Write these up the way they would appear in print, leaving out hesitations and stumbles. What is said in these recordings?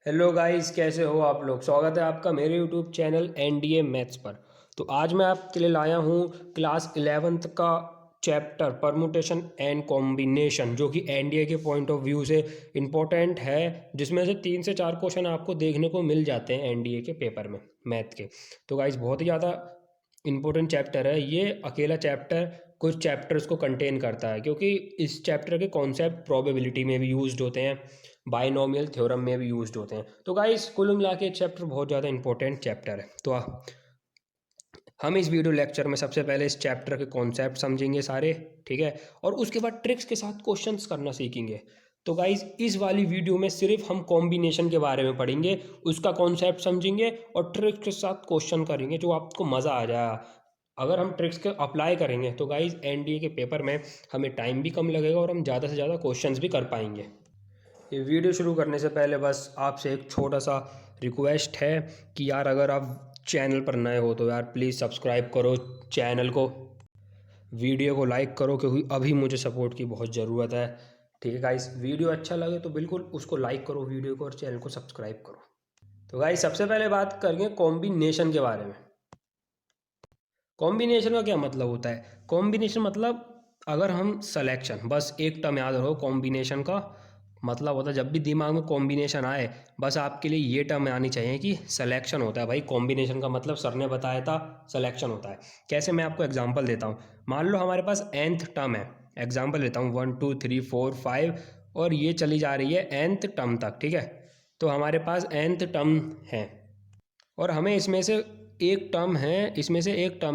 Hello guys, कैसे हो आप लोग। स्वागत है आपका मेरे यूट्यूब चैनल एनडीए मैथ्स पर। तो आज मैं आपके लिए लाया हूँ क्लास 11th का चैप्टर परमुटेशन एंड कॉम्बिनेशन, जो कि एनडीए के पॉइंट ऑफ व्यू से इम्पोर्टेंट है, जिसमें से 3 से 4 क्वेश्चन आपको देखने को मिल जाते हैं एनडीए के पेपर में मैथ के। तो गाइस बहुत ही ज़्यादा इम्पोर्टेंट चैप्टर है ये। अकेला चैप्टर कुछ चैप्टर्स को कंटेन करता है, क्योंकि इस चैप्टर के कॉन्सेप्ट प्रोबेबिलिटी में भी यूज्ड होते हैं, बाइनोमियल थ्योरम में भी यूज्ड होते हैं। तो गाइस कुल मिला के चैप्टर बहुत ज़्यादा इंपॉर्टेंट चैप्टर है। तो हम इस वीडियो लेक्चर में सबसे पहले इस चैप्टर के कॉन्सेप्ट समझेंगे सारे, ठीक है, और उसके बाद ट्रिक्स के साथ क्वेश्चंस करना सीखेंगे। तो गाइस इस वाली वीडियो में सिर्फ हम कॉम्बिनेशन के बारे में पढ़ेंगे, उसका कॉन्सेप्ट समझेंगे और ट्रिक्स के साथ क्वेश्चन करेंगे, जो आपको मज़ा आ जाएगा। अगर हम ट्रिक्स के अप्लाई करेंगे तो गाइस एनडीए के पेपर में हमें टाइम भी कम लगेगा और हम ज़्यादा से ज़्यादा क्वेश्चंस भी कर पाएंगे। ये वीडियो शुरू करने से पहले बस आपसे एक छोटा सा रिक्वेस्ट है कि यार अगर आप चैनल पर नए हो तो यार प्लीज़ सब्सक्राइब करो चैनल को, वीडियो को लाइक करो, क्योंकि अभी मुझे सपोर्ट की बहुत ज़रूरत है। ठीक है गाइस, वीडियो अच्छा लगे तो बिल्कुल उसको लाइक करो वीडियो को और चैनल को सब्सक्राइब करो। तो गाइस सबसे पहले बात करेंगे कॉम्बिनेशन के बारे में। कॉम्बिनेशन का क्या मतलब होता है। कॉम्बिनेशन मतलब अगर हम सलेक्शन, बस एक टर्म याद रखो, कॉम्बिनेशन का मतलब होता है जब भी दिमाग में कॉम्बिनेशन आए बस आपके लिए ये टर्म आनी चाहिए कि सिलेक्शन होता है। भाई कॉम्बिनेशन का मतलब सर ने बताया था सिलेक्शन होता है। कैसे, मैं आपको एग्जांपल देता हूँ। मान लो हमारे पास nth टर्म है, एग्जांपल लेता हूँ 1 2 3 4 5 और ये चली जा रही है nth टर्म तक, ठीक है। तो हमारे पास nth टर्म है और हमें इसमें से एक टर्म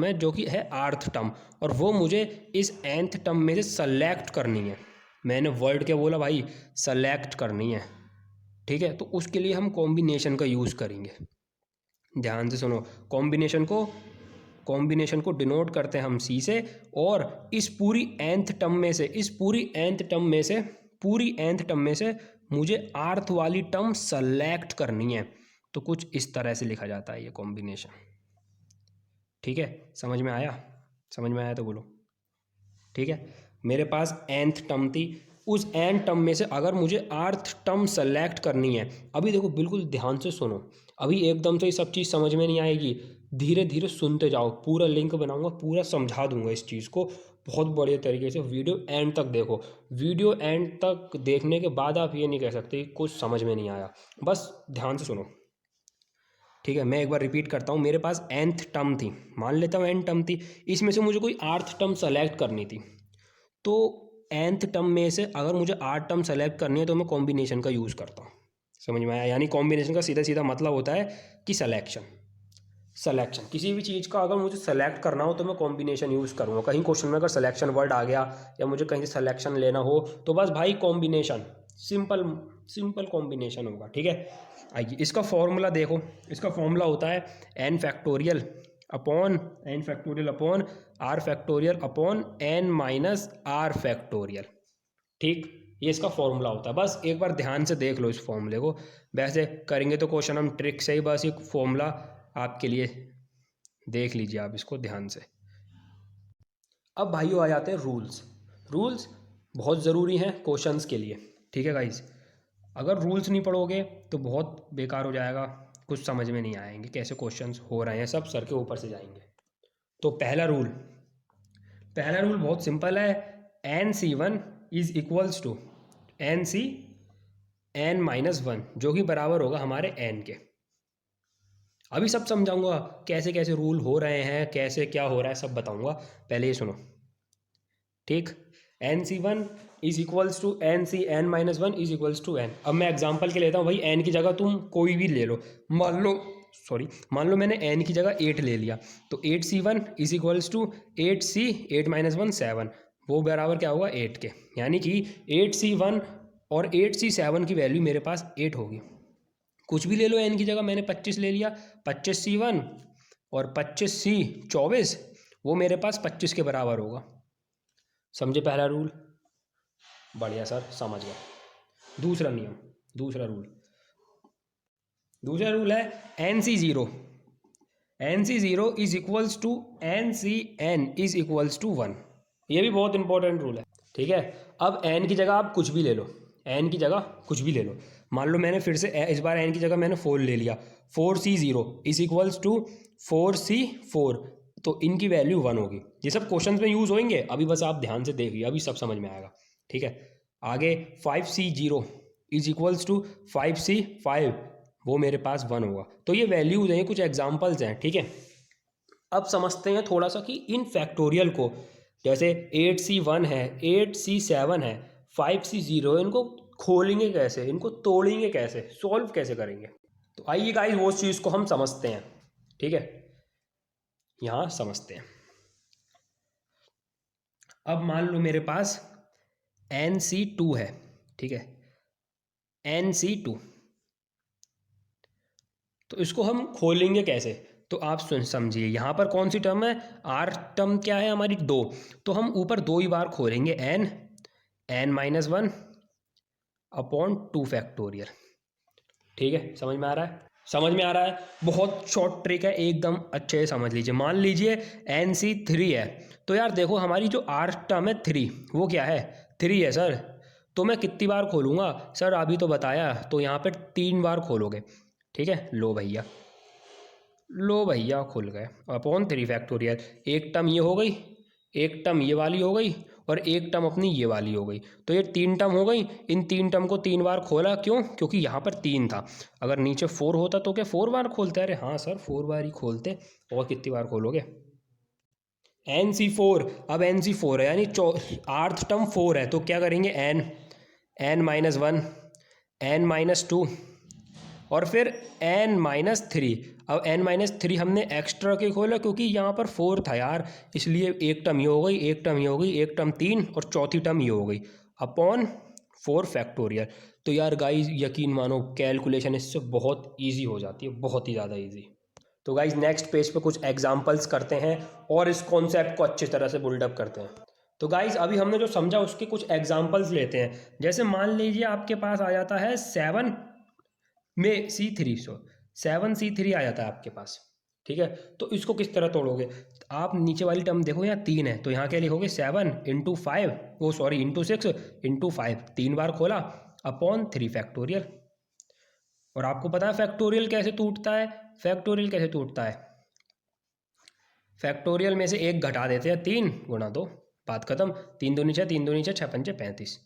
है जो कि है आर्थ टर्म, और वो मुझे इस nth टर्म में से सेलेक्ट करनी है। मैंने वर्ड क्या बोला भाई, सेलेक्ट करनी है, ठीक है। तो उसके लिए हम कॉम्बिनेशन का यूज़ करेंगे। ध्यान से सुनो, कॉम्बिनेशन को डिनोट करते हैं हम सी से, और पूरी nth टर्म में से मुझे आर्थ वाली टर्म सेलेक्ट करनी है। तो कुछ इस तरह से लिखा जाता है ये कॉम्बिनेशन, ठीक है। समझ में आया तो बोलो, ठीक है। मेरे पास nth टर्म थी, उस n टर्म में से अगर मुझे आर्थ टर्म सेलेक्ट करनी है, अभी देखो बिल्कुल ध्यान से सुनो, अभी एकदम से ये सब चीज़ समझ में नहीं आएगी, धीरे धीरे सुनते जाओ। पूरा लिंक बनाऊंगा, पूरा समझा दूंगा इस चीज़ को बहुत बढ़िया तरीके से। वीडियो एंड तक देखो, वीडियो एंड तक देखने के बाद आप ये नहीं कह सकते कि कुछ समझ में नहीं आया। बस ध्यान से सुनो, ठीक है। मैं एक बार रिपीट करता हूँ। मेरे पास nth टर्म थी, मान लेता हूँ n टर्म थी, इसमें से मुझे कोई आर्थ टर्म सेलेक्ट करनी थी। तो nth टर्म में से अगर मुझे आर्थ टर्म सेलेक्ट करनी है तो मैं कॉम्बिनेशन का यूज़ करता हूँ। समझ में आया। यानी कॉम्बिनेशन का सीधा सीधा मतलब होता है कि सलेक्शन किसी भी चीज़ का अगर मुझे सेलेक्ट करना हो तो मैं कॉम्बिनेशन यूज़ करूँगा। कहीं क्वेश्चन में अगर सिलेक्शन वर्ड आ गया या मुझे कहीं से सिलेक्शन लेना हो तो बस भाई कॉम्बिनेशन, सिंपल कॉम्बिनेशन होगा, ठीक है। आइए इसका फॉर्मूला देखो। इसका फॉर्मूला होता है n factorial upon r factorial upon n minus r factorial, ठीक। ये इसका फॉर्मूला होता है। बस एक बार ध्यान से देख लो इस फॉर्मूले को। वैसे करेंगे तो क्वेश्चन हम ट्रिक से ही, बस एक फॉर्मूला आपके लिए देख लीजिए आप इसको ध्यान से। अब भाइयों आ जाते हैं रूल्स बहुत ज़रूरी हैं क्वेश्चंस के लिए, ठीक है गाइस। अगर रूल्स नहीं पढ़ोगे तो बहुत बेकार हो जाएगा, कुछ समझ में नहीं आएंगे कैसे क्वेश्चंस हो रहे हैं, सब सर के ऊपर से जाएंगे। तो पहला रूल बहुत सिंपल है। N C one is equals to n C n minus one, जो कि बराबर होगा हमारे एन के। अभी सब समझाऊंगा कैसे कैसे रूल हो रहे हैं, कैसे क्या हो रहा है, सब बताऊंगा। पहले ये सुनो, ठीक। N C one is equals to n C n minus one is equals to n. अब मैं एग्जाम्पल के लेता हूँ भाई, एन की जगह तुम कोई भी ले लो। मान लो मैंने एन की जगह 8 ले लिया, तो 8c1 is equals to 8c 8 minus one 7, वो बराबर क्या होगा 8 के। यानी कि 8c1 और 8c7 की वैल्यू मेरे पास 8 होगी। कुछ भी ले लो एन की जगह, मैंने 25 ले लिया, 25c1 और 25c24, वो मेरे पास 25 के बराबर होगा। समझे पहला रूल, बढ़िया सर समझ गए। दूसरा नियम, दूसरा रूल है n C zero is equals to n C n is equals to 1। ये भी बहुत इंपॉर्टेंट रूल है, ठीक है। अब एन की जगह आप कुछ भी ले लो, मान लो मैंने फिर से इस बार n की जगह मैंने 4 ले लिया, 4c0 is equals to 4c4, तो इनकी वैल्यू 1 होगी। ये सब क्वेश्चंस में यूज़ होंगे, अभी बस आप ध्यान से देखिए, अभी सब समझ में आएगा। ठीक है, आगे 5c0 is equals to 5c5, वो मेरे पास 1 होगा। तो ये वैल्यूज हैं, कुछ एग्जाम्पल्स हैं। ठीक है, अब समझते हैं थोड़ा सा कि इन फैक्टोरियल को, जैसे 8c1 है, 8c7 है, 5c0, इनको खोलेंगे कैसे, इनको तोड़ेंगे कैसे, सॉल्व कैसे करेंगे। तो आइए गाइस वो चीज़ को हम समझते हैं। ठीक है, यहाँ समझते हैं। अब मान लो मेरे पास NC2 है। ठीक है, NC2, तो इसको हम खोलेंगे कैसे, तो आप सुन समझिए, यहाँ पर कौन सी टर्म है, आर टर्म क्या है हमारी, 2, तो हम ऊपर 2 ही बार खोलेंगे, n-1 अपॉन 2 फैक्टोरियल। ठीक है, समझ में आ रहा है, समझ में आ रहा है। बहुत शॉर्ट ट्रिक है, एकदम अच्छे से समझ लीजिए। मान लीजिए NC3 है, तो यार देखो हमारी जो आर टर्म है 3, वो क्या है, 3 है सर, तो मैं कितनी बार खोलूँगा सर, अभी तो बताया, तो यहाँ पर 3 बार खोलोगे। ठीक है, लो भैया खुल गए, अपॉन 3 फैक्टोरियल। एक टर्म ये हो गई, एक टर्म ये वाली हो गई, और एक टर्म अपनी ये वाली हो गई, तो ये 3 टर्म हो गई। इन 3 टर्म को 3 बार खोला, क्यों, क्योंकि यहाँ पर 3 था, अगर नीचे 4 होता तो क्या 4 बार खोलते, अरे हाँ सर 4 बार ही खोलते। और कितनी बार खोलोगे, NC4, अब NC4 है यानी आर्थ टर्म 4 है, तो क्या करेंगे, n-1, n-2, और फिर n-3। अब n-3 हमने एक्स्ट्रा के खोला, क्योंकि यहाँ पर 4 था यार, इसलिए एक टर्म ये हो गई, एक टर्म ये हो गई, एक टर्म 3, और चौथी टर्म ये हो गई, अपॉन 4 फैक्टोरियल। तो यार गाइस यकीन मानो, कैलकुलेशन इससे बहुत ईजी हो जाती है, बहुत ही ज़्यादा ईजी। तो गाइस नेक्स्ट पेज पे कुछ एग्जांपल्स करते हैं और इस कॉन्सेप्ट को अच्छी तरह से बिल्डअप करते हैं। तो गाइस अभी हमने जो समझा उसके कुछ एग्जांपल्स लेते हैं। जैसे मान लीजिए आपके पास आ जाता है 7 में C3, 7C3 आ जाता है आपके पास। ठीक है, तो इसको किस तरह तोड़ोगे, आप नीचे वाली टर्म देखो, यहाँ 3 है, तो यहाँ क्या लिखोगे, 7 इंटू 5, वो सॉरी इंटू 6 इंटू 5, 3 बार खोला, अपॉन 3 फैक्टोरियल। और आपको पता है फैक्टोरियल कैसे टूटता है, फैक्टोरियल कैसे टूटता है, फैक्टोरियल में से एक घटा देते हैं, 3 गुणा 2, बात खत्म। 3 दूनी 6, 3 दूनी 6, 6 पंचे 35,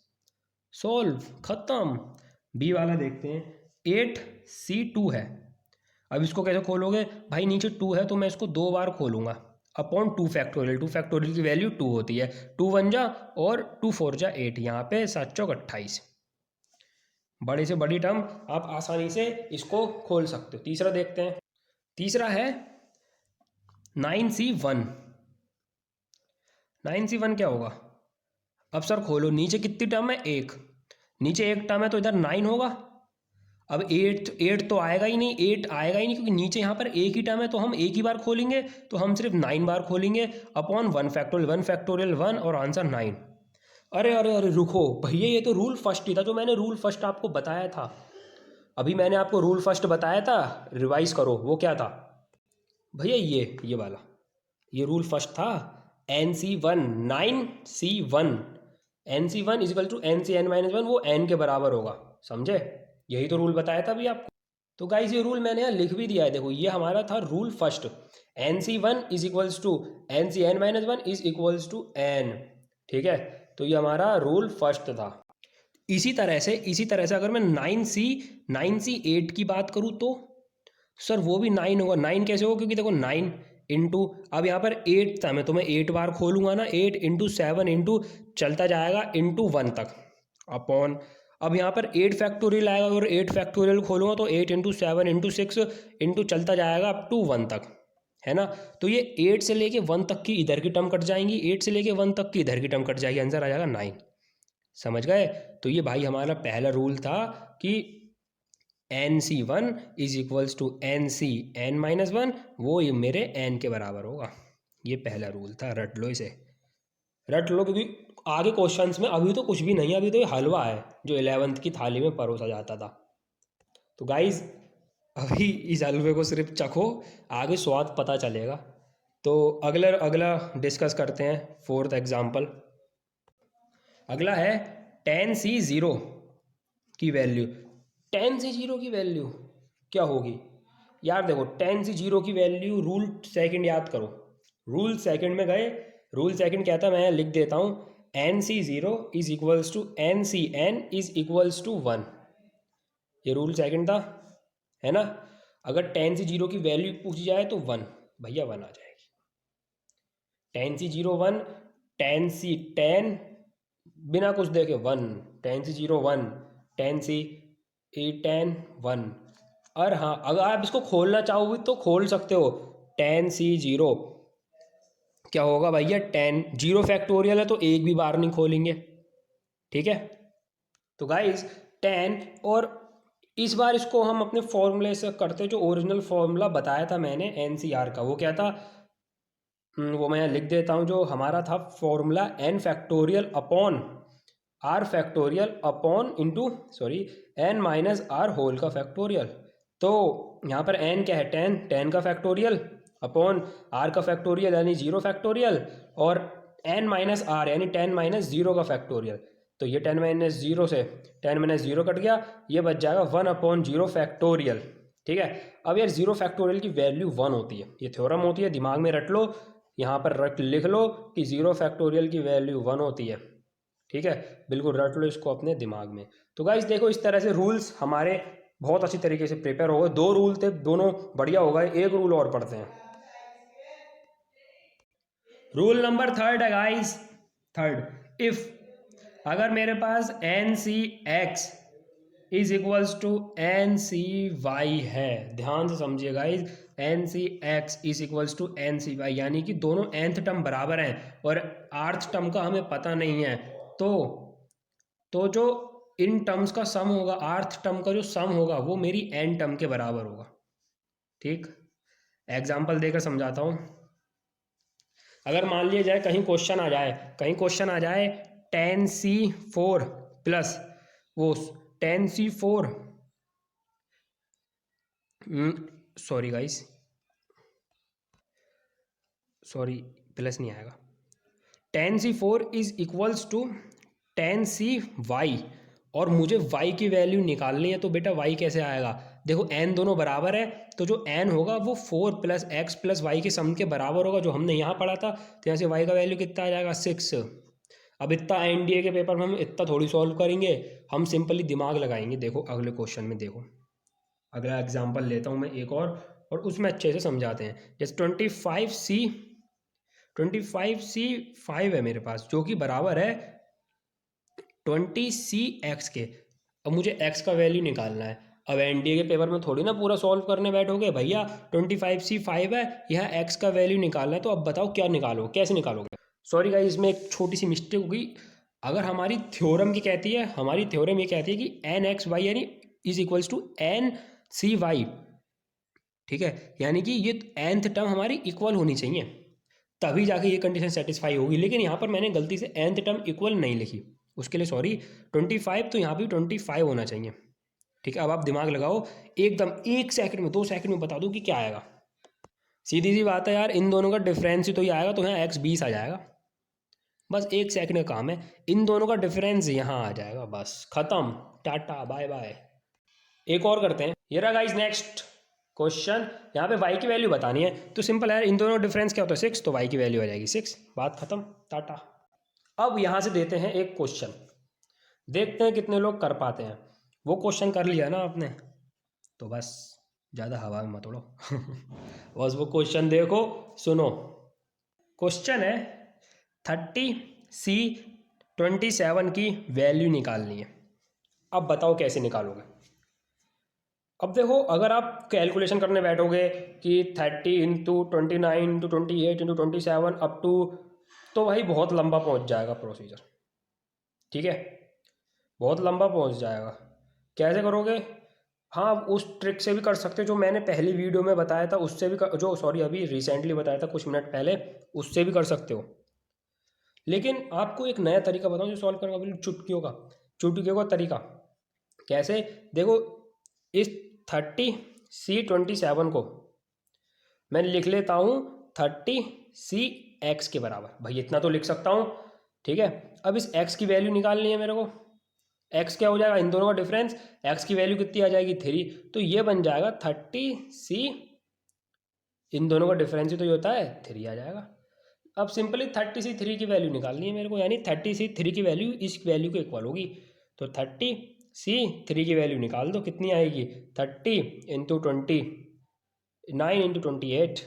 सोल्व, खत्म। बी वाला देखते हैं, 8C2 है। अब इसको कैसे खोलोगे भाई, नीचे 2 है तो मैं इसको 2 बार खोलूंगा, अपॉन 2 फैक्टोरियल। 2 फैक्टोरियल की वैल्यू 2 होती है, 2 1 जा और 2 4 जा 8, यहाँ पे 7 चौक 28। बड़ी से बड़ी टर्म आप आसानी से इसको खोल सकते हो। तीसरा देखते हैं, तीसरा है 9C1। 9C1 क्या होगा, अब सर खोलो, नीचे कितनी टर्म है, एक, नीचे एक टर्म है तो इधर 9 होगा। अब 8 तो आएगा ही नहीं, 8 आएगा ही नहीं, क्योंकि नीचे यहाँ पर एक ही टर्म है, तो हम एक ही बार खोलेंगे, तो हम सिर्फ 9 बार खोलेंगे, अपॉन 1 फैक्टोरियल, 1 फैक्टोरियल 1, और आंसर 9। अरे अरे अरे रुको भैया, ये तो रूल फर्स्ट ही था, जो मैंने रूल फर्स्ट आपको बताया था, अभी मैंने आपको रूल फर्स्ट बताया था, रिवाइज करो, वो क्या था भैया, ये वाला, ये रूल फर्स्ट था, NC1, 9C1, NC1 is equal to NCn-1, वो n के बराबर होगा, समझे, यही तो रूल बताया था अभी आपको। तो गाइस ये रूल मैंने यहाँ लिख भी दिया है, देखो ये हमारा था rule first, NC1 is equals to NCn-1 is equals to n। ठीक है, तो ये हमारा रूल फर्स्ट था। इसी तरह से अगर मैं 9C8 की बात करूँ, तो सर वो भी 9 होगा। 9 कैसे होगा, क्योंकि देखो 9 इंटू, अब यहाँ पर 8 था, मैं तो मैं 8 बार खोलूँगा ना, 8 इंटू 7 इंटू चलता जाएगा इंटू 1 तक, अपॉन, अब यहाँ पर 8 फैक्टोरियल आएगा, और 8 फैक्टोरियल खोलूँगा तो 8 इंटू 7 इंटू 6 इंटू चलता जाएगा अप टू 1 तक, है ना। तो ये 8 से लेके 1 तक की इधर की टर्म कट जाएंगी, 8 से लेके 1 तक की इधर की टर्म कट जाएगी, आंसर आ जाएगा 9। समझ गए, तो ये भाई हमारा पहला रूल था कि NC1 is equals to NCn-1, वो ये मेरे n के बराबर होगा, ये पहला रूल था। रट लो इसे, रट लो, क्योंकि आगे क्वेश्चंस में अभी तो कुछ भी नहीं है, अभी तो ये हलवा है जो 11th की थाली में परोसा जाता था। तो गाइज अभी इस हलवे को सिर्फ चखो, आगे स्वाद पता चलेगा। तो अगला डिस्कस करते हैं, 4th एग्जाम्पल। अगला है 10C0 की वैल्यू, टेन सी जीरो की वैल्यू क्या होगी यार? देखो टेन सी जीरो की वैल्यू, रूल सेकंड याद करो। रूल सेकंड में गए, रूल सेकंड कहता है, मैं लिख देता हूँ, n C zero is equals to n C n is equals to one. ये रूल सेकंड था, है ना? अगर टेन सी जीरो की वैल्यू पूछी जाए तो वन, भैया वन आ जाएगी। Ten C zero one, ten C ten, बिना कुछ देखे one, ten C zero one, ten C A ten one. और हाँ, अगर आप इसको खोलना चाहोगे तो खोल सकते हो। टेन सी जीरो क्या होगा भैया? टेन, जीरो फैक्टोरियल है तो एक भी बार नहीं खोलेंगे, ठीक है? तो गाइस टेन, और इस बार इसको हम अपने फॉर्मूले से करते, जो ओरिजिनल फॉर्मूला बताया था मैंने एनसीआर का, वो क्या था? वो मैं लिख देता हूँ। जो हमारा था formula, n factorial upon r factorial upon into, sorry, n minus r whole का फैक्टोरियल। तो यहाँ पर एन क्या है? टेन, टेन का फैक्टोरियल अपॉन आर का फैक्टोरियल यानी जीरो फैक्टोरियल, और एन माइनस आर यानी टेन माइनस जीरो का फैक्टोरियल। तो ये टेन माइनस जीरो से टेन माइनस जीरो कट गया, ये बच जाएगा वन अपॉन जीरो फैक्टोरियल, ठीक है? अब यार जीरो फैक्टोरियल की वैल्यू वन होती है, ये थ्योरम होती है, दिमाग में रट लो, यहाँ पर रट लिख लो कि जीरो फैक्टोरियल की वैल्यू वन होती है, ठीक है? बिल्कुल रट लो इसको अपने दिमाग में। तो गाइस देखो, इस तरह से रूल्स हमारे बहुत अच्छी तरीके से प्रिपेयर हो गए। दो रूल थे, दोनों बढ़िया हो गए। एक रूल और पढ़ते हैं, रूल नंबर थर्ड है गाइस। थर्ड, इफ अगर मेरे पास n C x is equals to n C y है, ध्यान से समझिए guys, n C x is equals to n C y, यानी कि दोनों nth टर्म बराबर हैं और rth टर्म का हमें पता नहीं है। तो जो इन टर्म्स का सम होगा, rth टर्म का जो सम होगा वो मेरी n टर्म के बराबर होगा, ठीक? एग्जाम्पल देकर समझाता हूँ। अगर मान लिया जाए कहीं क्वेश्चन आ जाए, कहीं क्वेश्चन आ जाए टेन सी फोर प्लस वो ten C four, sorry guys, sorry, plus नहीं आएगा, ten C four is equals to ten C y, और मुझे y की वैल्यू निकालनी है। तो बेटा y कैसे आएगा? देखो n दोनों बराबर है, तो जो n होगा वो four plus x plus y के सम के बराबर होगा, जो हमने यहाँ पढ़ा था। तो यहाँ से y का वैल्यू कितना आ जाएगा? सिक्स। अब इतना एनडीए के पेपर में हम इतना थोड़ी सॉल्व करेंगे, हम सिंपली दिमाग लगाएंगे। देखो अगले क्वेश्चन में, देखो अगला एग्जाम्पल लेता हूँ मैं एक और उसमें अच्छे से समझाते हैं। जैसे 25C5 है मेरे पास, जो कि बराबर है 20C(x) के। अब मुझे x का वैल्यू निकालना है। अब एनडीए के पेपर में थोड़ी ना पूरा सॉल्व करने बैठोगे भैया, 25C5 है, यहाँ x का वैल्यू निकालना है। तो अब बताओ क्या निकालोगे, कैसे निकालोगे? सॉरी गाइस, इसमें एक छोटी सी मिस्टेक होगी। अगर हमारी थ्योरम की कहती है, हमारी थ्योरम ये कहती है कि nxy यानी इज इक्वल्स टू ncy, ठीक है? यानी कि ये nth टर्म हमारी इक्वल होनी चाहिए, तभी जाके ये कंडीशन सेटिस्फाई होगी। लेकिन यहाँ पर मैंने गलती से nth टर्म इक्वल नहीं लिखी, उसके लिए सॉरी। 25, तो यहाँ भी 25 होना चाहिए, ठीक है? अब आप दिमाग लगाओ, एकदम एक सेकंड में, 2 सेकंड में बता दो कि क्या आएगा। सीधी सी बात है यार, इन दोनों का डिफरेंस ही तो ये आएगा, तो यहाँ x 20 आ जाएगा। बस एक सेकंड का काम है, इन दोनों का डिफरेंस यहाँ आ जाएगा, बस खत्म, टाटा बाय बाय। एक और करते हैं, ये रहा गाइस नेक्स्ट क्वेश्चन। यहाँ पे y की वैल्यू बतानी है, तो सिंपल है, इन दोनों डिफरेंस क्या होता है? 6, तो y की वैल्यू आ जाएगी 6, बात खत्म, टाटा। अब यहाँ से देते हैं एक क्वेश्चन, देखते हैं कितने लोग कर पाते हैं। वो क्वेश्चन कर लिया ना आपने, तो बस ज़्यादा हवा में मत उड़ो बस वो क्वेश्चन देखो, सुनो। क्वेश्चन है 30C27 की वैल्यू निकालनी है। अब बताओ कैसे निकालोगे? अब देखो, अगर आप कैलकुलेशन करने बैठोगे कि 30 into 29 into 28 into 27 up to, तो भाई बहुत लंबा पहुंच जाएगा प्रोसीजर, ठीक है? बहुत लंबा पहुंच जाएगा। कैसे करोगे? हाँ, उस ट्रिक से भी कर सकते हो जो मैंने पहली वीडियो में बताया था, उससे भी जो सॉरी अभी रिसेंटली बताया था कुछ मिनट पहले, उससे भी कर सकते हो। लेकिन आपको एक नया तरीका बताऊँ जो सॉल्व करने का, बिल्कुल चुटकियों का तरीका। कैसे? देखो, इस 30C27 को मैं लिख लेता हूँ 30CX के बराबर। भाई इतना तो लिख सकता हूँ, ठीक है? अब इस x की वैल्यू निकालनी है मेरे को। एक्स क्या हो जाएगा, इन दोनों का डिफरेंस, एक्स की वैल्यू कितनी आ जाएगी 3, तो ये बन जाएगा 30C, इन दोनों का डिफरेंस ही तो ये होता है 3 आ जाएगा। अब सिंपली 30C 3 की वैल्यू निकालनी है मेरे को, यानी 30C 3 की वैल्यू इस वैल्यू के इक्वल होगी। तो 30C 3 की वैल्यू निकाल दो, कितनी आएगी 30 इंटू 20, 9 इंटू 28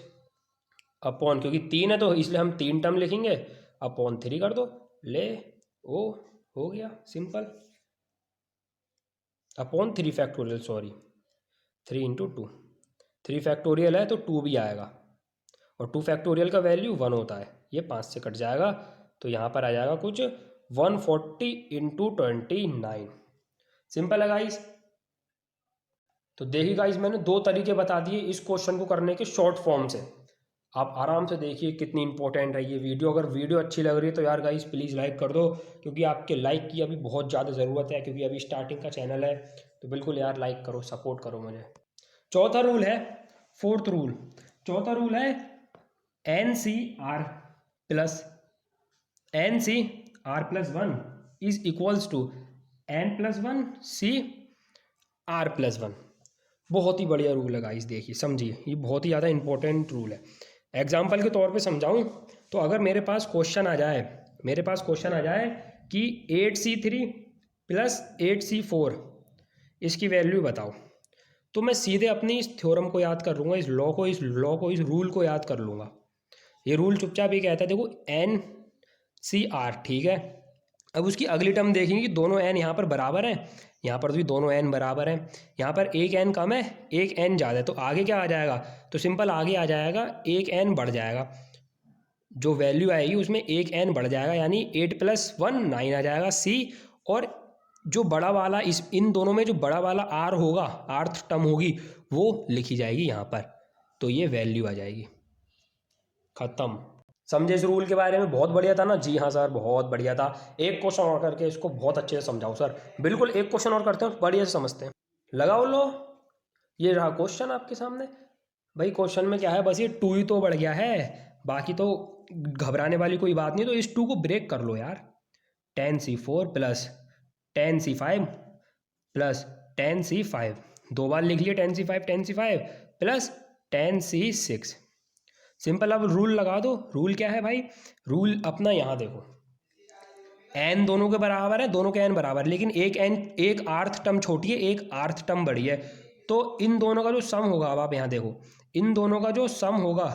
अपॉन, क्योंकि 3 है तो इसलिए हम 3 टर्म लिखेंगे, अपॉन 3 कर दो, ले ओ हो गया simple, upon 3 factorial, sorry 3 into 2, 3 factorial है तो 2 भी आएगा, और 2 फैक्टोरियल का वैल्यू 1 होता है, ये 5 से कट जाएगा, तो यहाँ पर आ जाएगा कुछ 140 इंटू 29। सिंपल है गाइस। तो देखिए गाइस, मैंने 2 तरीके बता दिए इस क्वेश्चन को करने के शॉर्ट फॉर्म से, आप आराम से देखिए कितनी इंपॉर्टेंट है ये वीडियो। अगर वीडियो अच्छी लग रही है तो यार गाइस प्लीज़ लाइक कर दो, क्योंकि आपके लाइक की अभी बहुत ज़्यादा ज़रूरत है, क्योंकि अभी स्टार्टिंग का चैनल है, तो बिल्कुल यार लाइक करो, सपोर्ट करो मुझे। चौथा रूल है, फोर्थ रूल, चौथा रूल है NCR plus 1 is equals to N+1 CR+1। बहुत ही बढ़िया रूल है गाइस, देखिए समझिए, ये बहुत ही ज़्यादा इंपॉर्टेंट रूल है। एग्जाम्पल के तौर पे समझाऊं तो अगर मेरे पास क्वेश्चन आ जाए कि 8C3 प्लस 8C4 इसकी वैल्यू बताओ, तो मैं सीधे अपनी इस थ्योरम को याद कर लूँगा, इस रूल को याद कर लूँगा। ये रूल चुपचाप ये कहता है, देखो NCR, ठीक है। अब उसकी अगली टर्म देखेंगे कि दोनों n यहाँ पर बराबर हैं, यहाँ पर भी दोनों n बराबर हैं, यहाँ पर एक n कम है एक n ज़्यादा है, तो आगे क्या आ जाएगा, तो सिंपल आगे आ जाएगा एक n बढ़ जाएगा, जो वैल्यू आएगी उसमें एक n बढ़ जाएगा, यानी 8 + 1 9 आ जाएगा C। और जो बड़ा वाला इन दोनों में जो बड़ा वाला R होगा, आर्थ टर्म होगी, वो लिखी जाएगी यहाँ पर, तो ये वैल्यू आ जाएगी, खत्म। समझे इस रूल के बारे में? बहुत बढ़िया था ना? जी हाँ सर, बहुत बढ़िया था। एक क्वेश्चन और करके इसको बहुत अच्छे से समझाओ सर। बिल्कुल, एक क्वेश्चन और करते हैं, बढ़िया से समझते हैं। लगाओ लो, ये रहा क्वेश्चन आपके सामने। भाई क्वेश्चन में क्या है, बस ये 2 ही तो बढ़ गया है, बाकी तो घबराने वाली कोई बात नहीं। तो इस 2 को ब्रेक कर लो यार, 10C4 plus 10C5 plus 10C5, 2 बार लिख लिए 10C5 प्लस 10C6। सिंपल, अब रूल लगा दो। रूल क्या है भाई, रूल अपना यहाँ देखो, n दोनों के बराबर है, दोनों के n बराबर, लेकिन एक आर्थ टर्म छोटी है, एक आर्थ टर्म बड़ी है, तो इन दोनों का जो सम होगा, अब आप यहाँ देखो, इन दोनों का जो सम होगा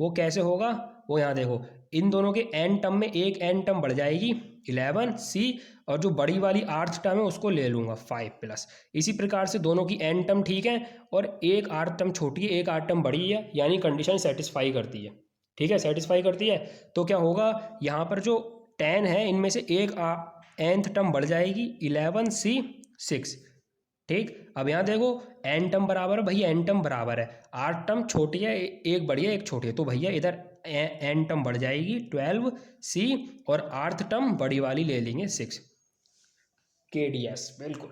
वो कैसे होगा, वो यहाँ देखो, इन दोनों के n टर्म में एक n टर्म बढ़ जाएगी 11C, और जो बड़ी वाली आर्थ टर्म है उसको ले लूँगा 5+। इसी प्रकार से दोनों की n टर्म ठीक है, और एक आर्थ टर्म छोटी है, एक आर्थ टर्म बड़ी है, यानी कंडीशन सेटिस्फाई करती है, ठीक है, सेटिस्फाई करती है। तो क्या होगा, यहाँ पर जो 10 है इनमें से एक nth टर्म बढ़ जाएगी 11C6, ठीक। अब यहाँ देखो n टर्म बराबर है, भैया n टर्म बराबर है, आर्थ टर्म छोटी है, एक बड़ी है एक छोटी है, तो भैया इधर n टर्म बढ़ जाएगी 12C, और आर्थ टर्म बड़ी वाली ले लेंगे 6, KDS, बिल्कुल।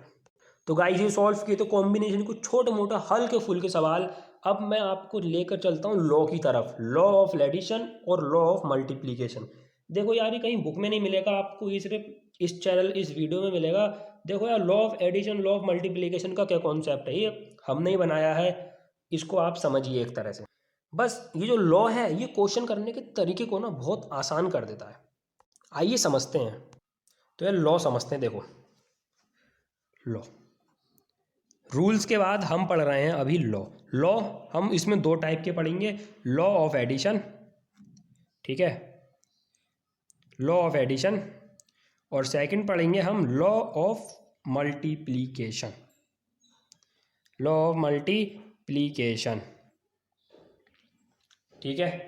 तो गाइस ये सॉल्व किए तो कॉम्बिनेशन कुछ छोटे मोटे हल्के फुल्के सवाल। अब मैं आपको लेकर चलता हूँ लॉ की तरफ, लॉ ऑफ एडिशन और लॉ ऑफ मल्टीप्लिकेशन। देखो यार, ये कहीं बुक में नहीं मिलेगा आपको, ये सिर्फ इस चैनल, इस वीडियो में मिलेगा। देखो यार, law of addition, law of multiplication का क्या कॉन्सेप्ट है, ये हमने ही बनाया है, इसको आप समझिए एक तरह से। बस ये जो लॉ है, ये क्वेश्चन करने के तरीके को ना बहुत आसान कर देता है। आइए समझते हैं। तो यार लॉ समझते हैं। देखो लॉ, रूल्स के बाद हम पढ़ रहे हैं अभी लॉ हम इसमें 2 टाइप के पढ़ेंगे, लॉ ऑफ एडिशन, ठीक है, लॉ ऑफ एडिशन, और सेकंड पढ़ेंगे हम law of multiplication, law of multiplication, ठीक है।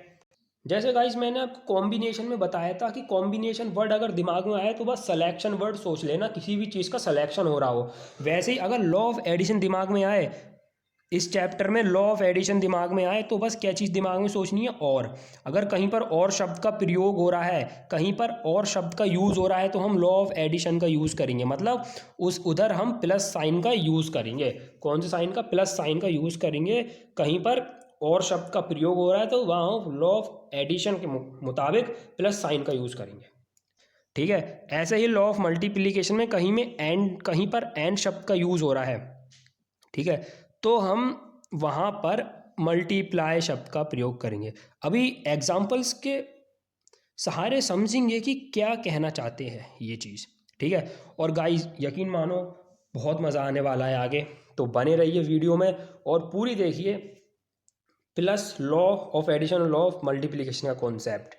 जैसे गाइस मैंने आपको कॉम्बिनेशन में बताया था कि कॉम्बिनेशन वर्ड अगर दिमाग में आए तो बस सिलेक्शन वर्ड सोच लेना, किसी भी चीज़ का सिलेक्शन हो रहा हो। वैसे ही अगर लॉ ऑफ एडिशन दिमाग में आए, इस चैप्टर में लॉ ऑफ एडिशन दिमाग में आए, तो बस क्या चीज़ दिमाग में सोचनी है, और अगर कहीं पर और शब्द का प्रयोग हो रहा है, कहीं पर और शब्द का यूज़ हो रहा है, तो हम लॉ ऑफ एडिशन का यूज़ करेंगे, मतलब उधर हम प्लस साइन का यूज़ करेंगे। कौन से साइन का? प्लस साइन का यूज़ करेंगे। कहीं पर और शब्द का प्रयोग हो रहा है तो वहाँ लॉ ऑफ एडिशन के मुताबिक प्लस साइन का यूज़ करेंगे। ठीक है। ऐसे ही लॉ ऑफ मल्टीप्लिकेशन में कहीं पर एंड शब्द का यूज़ हो रहा है, ठीक है, तो हम वहाँ पर मल्टीप्लाई शब्द का प्रयोग करेंगे। अभी एग्जाम्पल्स के सहारे समझेंगे कि क्या कहना चाहते हैं ये चीज़, ठीक है। और गाइस यकीन मानो बहुत मज़ा आने वाला है आगे, तो बने रहिए वीडियो में और पूरी देखिए, plus law of addition, law of multiplication का कॉन्सेप्ट।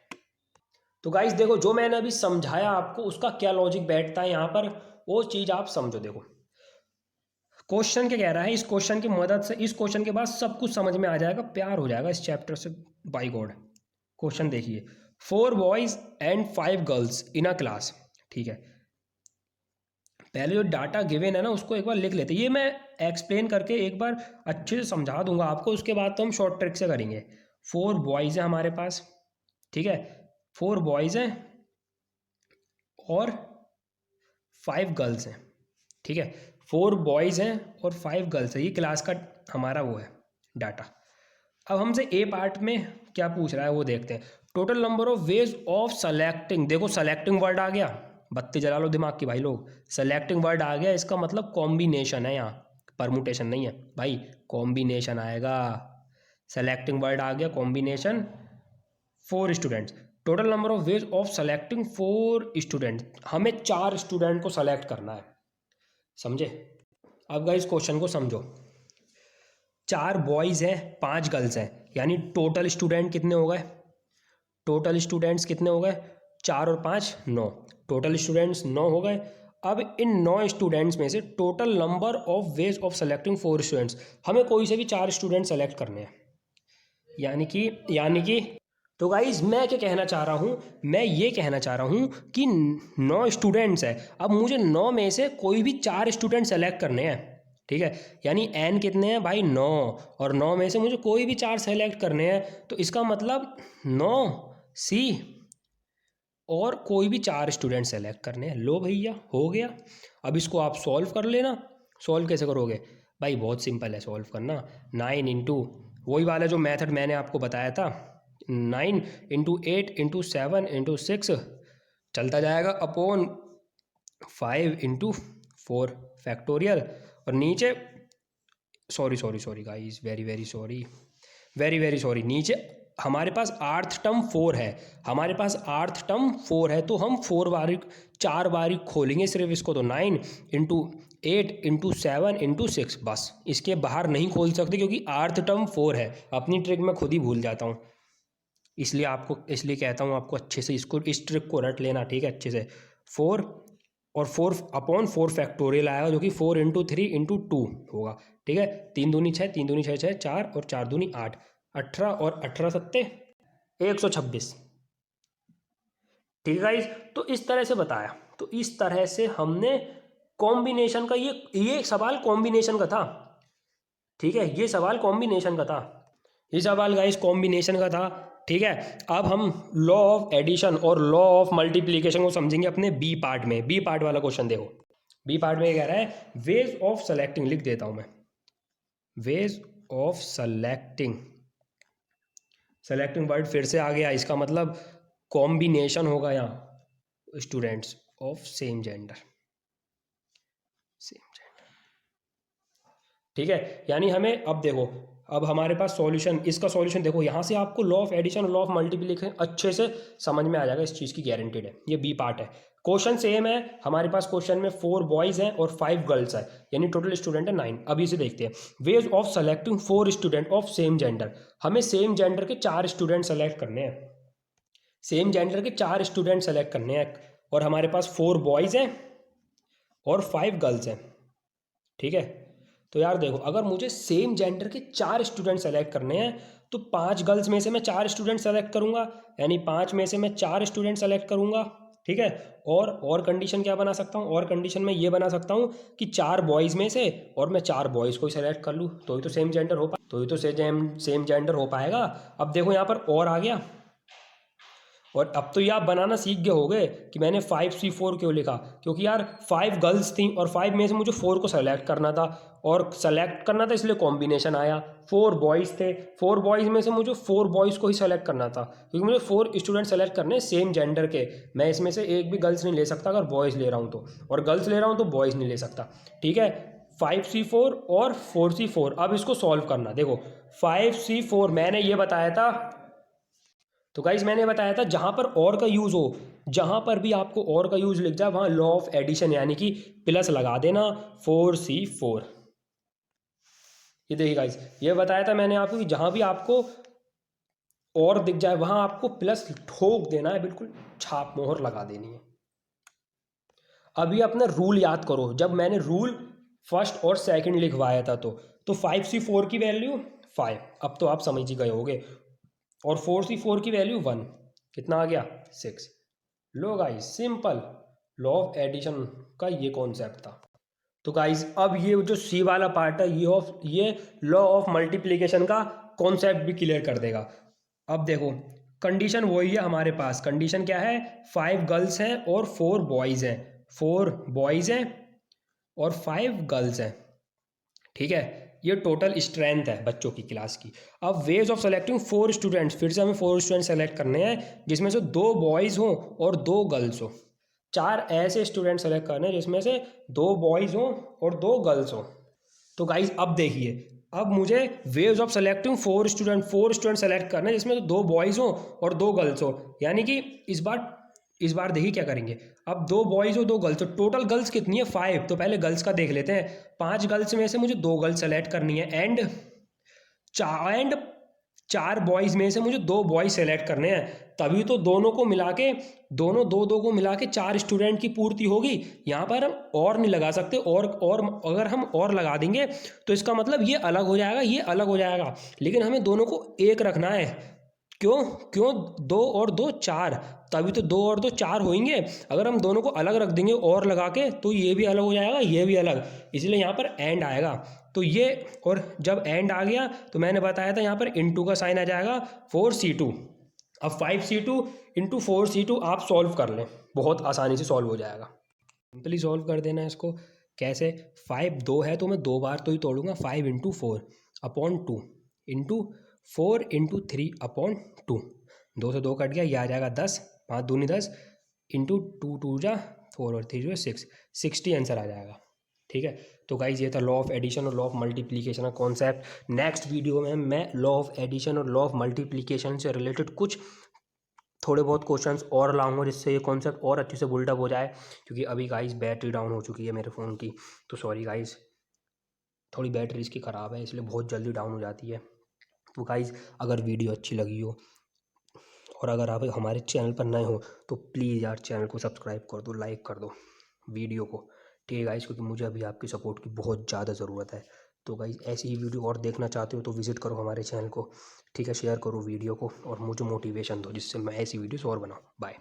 तो गाइस देखो, जो मैंने अभी समझाया आपको उसका क्या लॉजिक बैठता है यहाँ पर, वो चीज़ आप समझो। देखो क्वेश्चन क्या कह रहा है, इस क्वेश्चन की मदद से, इस क्वेश्चन के बाद सब कुछ समझ में आ जाएगा, प्यार हो जाएगा इस चैप्टर से, बाय गॉड। क्वेश्चन देखिए, 4 boys and 5 girls in a class, ठीक है। पहले जो डाटा गिवन है ना उसको एक बार लिख लेते हैं, ये मैं एक्सप्लेन करके एक बार अच्छे से समझा दूंगा आपको, उसके बाद तो हम शॉर्ट ट्रिक से करेंगे। 4 बॉयज़ हैं हमारे पास, ठीक है, 4 बॉयज़ हैं और 5 गर्ल्स हैं, ठीक है। 4 बॉयज़ हैं और 5 गर्ल्स हैं, ये क्लास का हमारा वो है डाटा। अब हमसे ए पार्ट में क्या पूछ रहा है वो देखते हैं। Total number of ways of selecting, देखो सेलेक्टिंग वर्ड आ गया, बत्ती जला लो दिमाग की भाई लोग, सेलेक्टिंग वर्ड आ गया, इसका मतलब कॉम्बिनेशन है, यहाँ परमुटेशन नहीं है भाई, कॉम्बिनेशन आएगा। सेलेक्टिंग वर्ड आ गया, combination. 4 students, total number of ways of selecting 4 student, हमें 4 स्टूडेंट को सेलेक्ट करना है, समझे। अब गाइस क्वेश्चन को समझो, 4 बॉयज़ हैं 5 गर्ल्स हैं, यानी टोटल स्टूडेंट कितने हो गए, टोटल स्टूडेंट्स कितने हो गए, 4 और 5 9, टोटल स्टूडेंट्स 9 हो गए। अब इन 9 स्टूडेंट्स में से total number of ways of selecting 4 students, हमें कोई से भी 4 स्टूडेंट सेलेक्ट करने हैं, यानी कि तो गाइज मैं क्या कहना चाह रहा हूँ, मैं ये कहना चाह रहा हूँ कि 9 स्टूडेंट्स हैं, अब मुझे 9 में से कोई भी 4 स्टूडेंट सेलेक्ट करने हैं, ठीक है। यानी एन कितने हैं भाई 9, और 9 में से मुझे कोई भी 4 सेलेक्ट करने हैं, तो इसका मतलब 9 सी और कोई भी 4 स्टूडेंट सेलेक्ट करने हैं। लो भैया हो गया। अब इसको आप सॉल्व कर लेना। सॉल्व कैसे करोगे भाई, बहुत सिंपल है सॉल्व करना। 9 इंटू वही वाला जो मेथड मैंने आपको बताया था, 9 इंटू 8 इंटू 7 इंटू 6 चलता जाएगा अपॉन 5 इंटू 4 फैक्टोरियल, और नीचे सॉरी गाइस, वेरी सॉरी, नीचे हमारे पास आर्थ टर्म 4 है, हमारे पास आर्थ टर्म 4 है, तो हम 4 बारी खोलेंगे सिर्फ इसको, तो 9 इंटू 8 इंटू 7 इंटू 6, बस इसके बाहर नहीं खोल सकते क्योंकि आर्थ टर्म 4 है। अपनी ट्रिक मैं खुद ही भूल जाता हूँ, इसलिए कहता हूँ आपको अच्छे से इसको, इस ट्रिक को रट लेना, ठीक है, अच्छे से। 4 और 4 अपॉन 4 फैक्टोरियल आएगा, जो कि 4 इंटू 3 इंटू 2 होगा, ठीक है। 3 दूनी 6, 3 दूनी 6 6, 4 और 4 दूनी 8, 18 और 18 सत्ते 126, ठीक है गाइस। तो इस तरह से बताया, तो इस तरह से हमने कॉम्बिनेशन का, ये सवाल कॉम्बिनेशन का था, ठीक है, ये सवाल कॉम्बिनेशन का था, ये सवाल गाइस कॉम्बिनेशन का था, ठीक है। अब हम लॉ ऑफ एडिशन और लॉ ऑफ मल्टीप्लिकेशन को समझेंगे अपने बी पार्ट में। बी पार्ट वाला क्वेश्चन देखो, बी पार्ट में कह रहा है वेज ऑफ सेलेक्टिंग, लिख देता हूं मैं, ways of selecting, selecting word फिर से आ गया, इसका मतलब कॉम्बिनेशन होगा यहाँ, स्टूडेंट्स ऑफ सेम जेंडर, ठीक है। यानी हमें अब देखो, अब हमारे पास सॉल्यूशन, इसका सॉल्यूशन देखो, यहाँ से आपको law of addition, law of multiplication अच्छे से समझ में आ जाएगा, इस चीज़ की गारंटेड है। ये बी पार्ट है, क्वेश्चन सेम है हमारे पास, क्वेश्चन में 4 बॉयज़ हैं और 5 गर्ल्स है, यानी टोटल स्टूडेंट है 9। अब इसे देखते हैं, ways of selecting 4 student of same gender, हमें सेम जेंडर के 4 स्टूडेंट सेलेक्ट करने हैं, सेम जेंडर के 4 स्टूडेंट सेलेक्ट करने हैं, और हमारे पास 4 बॉयज़ हैं और 5 गर्ल्स हैं, ठीक है। तो यार देखो, अगर मुझे सेम जेंडर के 4 स्टूडेंट सेलेक्ट करने हैं, तो 5 गर्ल्स में से मैं 4 स्टूडेंट सेलेक्ट करूंगा, यानी 5 में से मैं 4 स्टूडेंट सेलेक्ट करूंगा, ठीक है। और कंडीशन क्या बना सकता हूँ, और कंडीशन में ये बना सकता हूँ कि 4 बॉयज़ में से और मैं 4 बॉयज़ को ही सेलेक्ट कर लूँ, तो ही तो सेम जेंडर हो पाएगा। अब देखो यहाँ पर और आ गया, और अब तो ये आप बनाना सीख गए होगे कि मैंने 5C4 क्यों लिखा, क्योंकि यार 5 गर्ल्स थी और 5 में से मुझे 4 को सेलेक्ट करना था, और सेलेक्ट करना था इसलिए कॉम्बिनेशन आया। 4 बॉयज़ थे, 4 बॉयज़ में से मुझे 4 बॉयज़ को ही सेलेक्ट करना था, क्योंकि मुझे 4 स्टूडेंट सेलेक्ट करने सेम जेंडर के। मैं इसमें से एक भी गर्ल्स नहीं ले सकता अगर बॉयज़ ले रहा हूँ तो, और गर्ल्स ले रहा हूँ तो बॉयज़ नहीं ले सकता। ठीक है, 5C4 और 4C4। अब इसको सॉल्व करना। देखो 5C4 मैंने ये बताया था, तो गाइज मैंने बताया था जहाँ पर और का यूज़ हो, जहाँ पर भी आपको और का यूज़ लिख जाए वहाँ लॉ ऑफ एडिशन यानी कि प्लस लगा देना 4C4। ये देखिए गाइज, ये बताया था मैंने आपको कि जहाँ भी आपको और दिख जाए वहाँ आपको प्लस ठोक देना है, बिल्कुल छाप मोहर लगा देनी है। अभी अपना रूल याद करो, जब मैंने रूल फर्स्ट और सेकंड लिखवाया था तो 5C4 की वैल्यू 5, अब तो आप समझ ही गए होगे, और 4C4 की वैल्यू 1, कितना आ गया 6। लो guys, simple law of addition का ये कॉन्सेप्ट था। तो गाइस अब ये जो सी वाला पार्ट है ये लॉ ऑफ मल्टीप्लिकेशन का कॉन्सेप्ट भी क्लियर कर देगा। अब देखो कंडीशन वही है हमारे पास, कंडीशन क्या है, 5 गर्ल्स हैं और 4 बॉयज़ हैं, 4 बॉयज़ हैं और 5 गर्ल्स हैं। ठीक है, ये टोटल स्ट्रेंथ है बच्चों की क्लास की। अब वेज ऑफ सेलेक्टिंग 4 स्टूडेंट्स, फिर से हमें 4 स्टूडेंट सेलेक्ट करने हैं जिसमें से 2 बॉयज़ हों और 2 गर्ल्स हों। 4 ऐसे स्टूडेंट सेलेक्ट करने हैं जिसमें से 2 बॉयज़ हों और 2 गर्ल्स हों। तो गाइज अब देखिए, अब मुझे ways of selecting 4 student select करने हैं जिसमें 2 बॉयज़ हों और 2 गर्ल्स हों, यानी कि इस बार देखिए क्या करेंगे। अब 2 बॉयज़ और 2 गर्ल्स, तो टोटल गर्ल्स कितनी है 5, तो पहले गर्ल्स का देख लेते हैं। 5 गर्ल्स में से मुझे 2 गर्ल्स सेलेक्ट करनी है, एंड 4 बॉयज़ में से मुझे 2 बॉयज़ सेलेक्ट करने हैं, तभी तो दोनों को मिला के, दोनों दो को मिला के 4 स्टूडेंट की पूर्ति होगी। यहाँ पर हम और नहीं लगा सकते, और अगर हम और लगा देंगे तो इसका मतलब ये अलग हो जाएगा, ये अलग हो जाएगा, लेकिन हमें दोनों को एक रखना है। क्यों क्यों 2 और 2 4, तभी तो 2 और 2 4 होंगे। अगर हम दोनों को अलग रख देंगे और लगा के तो ये भी अलग हो जाएगा, ये भी अलग, इसलिए यहाँ पर एंड आएगा। तो ये, और जब एंड आ गया तो मैंने बताया था यहाँ पर इनटू का साइन आ जाएगा 4C2। अब 5C2 इंटू 4C2 आप सॉल्व कर लें, बहुत आसानी से सॉल्व हो जाएगा। सिंपली सॉल्व कर देना है इसको। कैसे, 5 2 है तो मैं 2 बार तो ही तोड़ूंगा, 5 into 4 upon 2 into 4 into 3 upon 2, 2 से 2 कट गया, ये आ जाएगा 10, 5 दूनी 10 इंटू 2 2 जा 4 और 3 जो 6, 60 आंसर आ जाएगा। ठीक है, तो गाइज ये था लॉ ऑफ एडिशन और लॉ ऑफ मल्टीप्लिकेशन का कॉन्सेप्ट। नेक्स्ट वीडियो में मैं लॉ ऑफ एडिशन और लॉ ऑफ मल्टीप्लिकेशन से रिलेटेड कुछ थोड़े बहुत क्वेश्चंस और लाऊंगा जिससे ये कॉन्सेप्ट और अच्छे से बुल्डअप हो जाए, क्योंकि अभी गाइस बैटरी डाउन हो चुकी है मेरे फ़ोन की, तो सॉरी गाइस, थोड़ी बैटरी इसकी ख़राब है इसलिए बहुत जल्दी डाउन हो जाती है। तो गाइस अगर वीडियो अच्छी लगी हो और अगर आप हमारे चैनल पर नए हो तो प्लीज़ यार चैनल को सब्सक्राइब कर दो, लाइक कर दो वीडियो को। ठीक है गाइस, क्योंकि मुझे अभी आपकी सपोर्ट की बहुत ज़्यादा ज़रूरत है। तो गाइस ऐसी ही वीडियो और देखना चाहते हो तो विज़िट करो हमारे चैनल को। ठीक है, शेयर करो वीडियो को और मुझे मोटिवेशन दो जिससे मैं ऐसी वीडियोस और बनाऊँ। बाय।